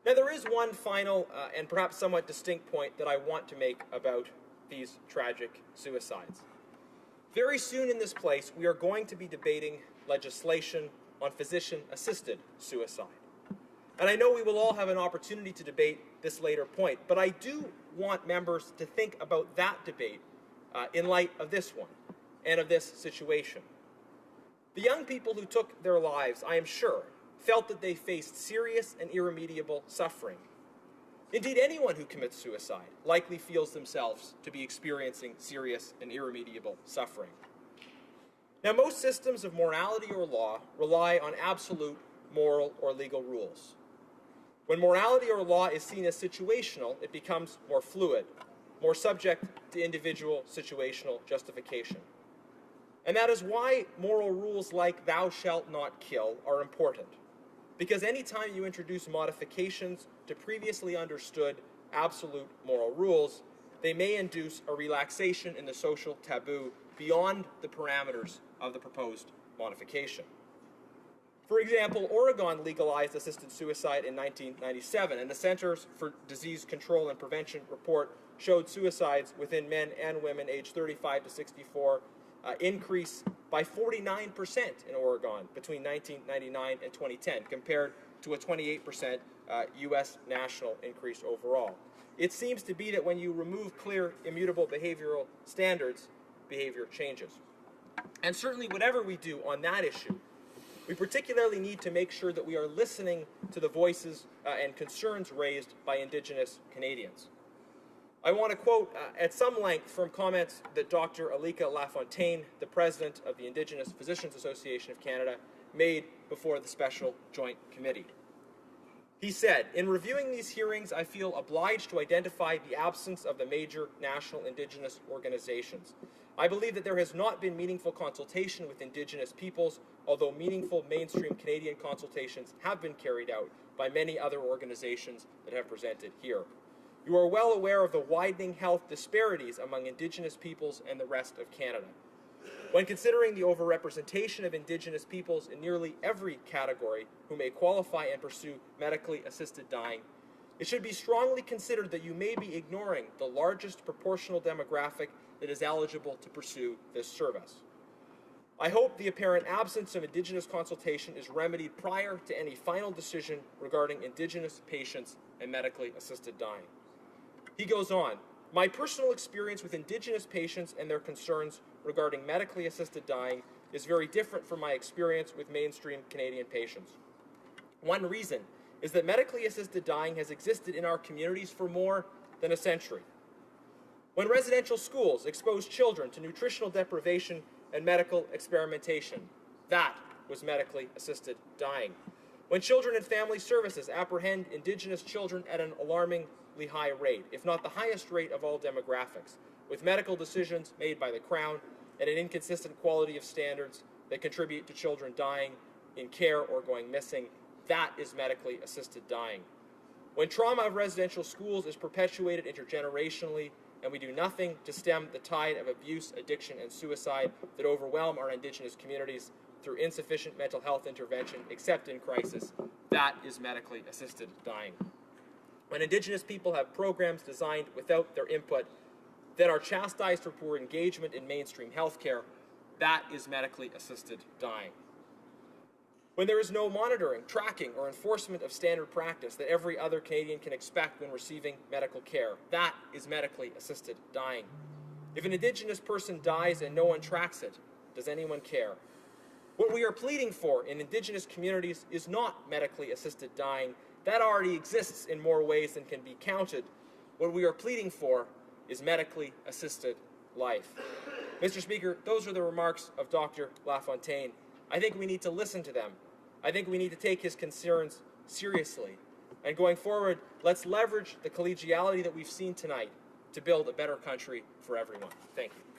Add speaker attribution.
Speaker 1: Now, there is one final and perhaps somewhat distinct point that I want to make about these tragic suicides. Very soon in this place, we are going to be debating legislation on physician-assisted suicide. And I know we will all have an opportunity to debate this later point, but I do want members to think about that debate in light of this one and of this situation. The young people who took their lives, I am sure, felt that they faced serious and irremediable suffering. Indeed, anyone who commits suicide likely feels themselves to be experiencing serious and irremediable suffering. Now, most systems of morality or law rely on absolute moral or legal rules. When morality or law is seen as situational, it becomes more fluid, more subject to individual situational justification. And that is why moral rules like "thou shalt not kill" are important. Because any time you introduce modifications to previously understood absolute moral rules, they may induce a relaxation in the social taboo beyond the parameters of the proposed modification. For example, Oregon legalized assisted suicide in 1997, and the Centers for Disease Control and Prevention report showed suicides within men and women aged 35 to 64 increase by 49% in Oregon between 1999 and 2010, compared to a 28% U.S. national increase overall. It seems to be that when you remove clear, immutable behavioral standards, behavior changes. And certainly whatever we do on that issue, we particularly need to make sure that we are listening to the voices and concerns raised by Indigenous Canadians. I want to quote at some length from comments that Dr. Alika Lafontaine, the president of the Indigenous Physicians Association of Canada, made before the Special Joint Committee. He said, "In reviewing these hearings, I feel obliged to identify the absence of the major national Indigenous organizations. I believe that there has not been meaningful consultation with Indigenous peoples, although meaningful mainstream Canadian consultations have been carried out by many other organizations that have presented here. You are well aware of the widening health disparities among Indigenous peoples and the rest of Canada. When considering the overrepresentation of Indigenous peoples in nearly every category who may qualify and pursue medically assisted dying, it should be strongly considered that you may be ignoring the largest proportional demographic that is eligible to pursue this service. I hope the apparent absence of Indigenous consultation is remedied prior to any final decision regarding Indigenous patients and medically assisted dying." He goes on, "My personal experience with Indigenous patients and their concerns regarding medically assisted dying is very different from my experience with mainstream Canadian patients. One reason is that medically assisted dying has existed in our communities for more than a century. When residential schools expose children to nutritional deprivation and medical experimentation, that was medically assisted dying. When Children and Family Services apprehend Indigenous children at an alarmingly high rate, if not the highest rate of all demographics, with medical decisions made by the Crown and an inconsistent quality of standards that contribute to children dying in care or going missing, that is medically assisted dying. When trauma of residential schools is perpetuated intergenerationally, and we do nothing to stem the tide of abuse, addiction, and suicide that overwhelm our Indigenous communities through insufficient mental health intervention, except in crisis, that is medically assisted dying. When Indigenous people have programs designed without their input, then are chastised for poor engagement in mainstream healthcare, that is medically assisted dying. When there is no monitoring, tracking, or enforcement of standard practice that every other Canadian can expect when receiving medical care, that is medically assisted dying. If an Indigenous person dies and no one tracks it, does anyone care? What we are pleading for in Indigenous communities is not medically assisted dying. That already exists in more ways than can be counted. What we are pleading for is medically assisted life. Mr. Speaker, those are the remarks of Dr. Lafontaine. I think we need to listen to them. I think we need to take his concerns seriously. And going forward, let's leverage the collegiality that we've seen tonight to build a better country for everyone. Thank you.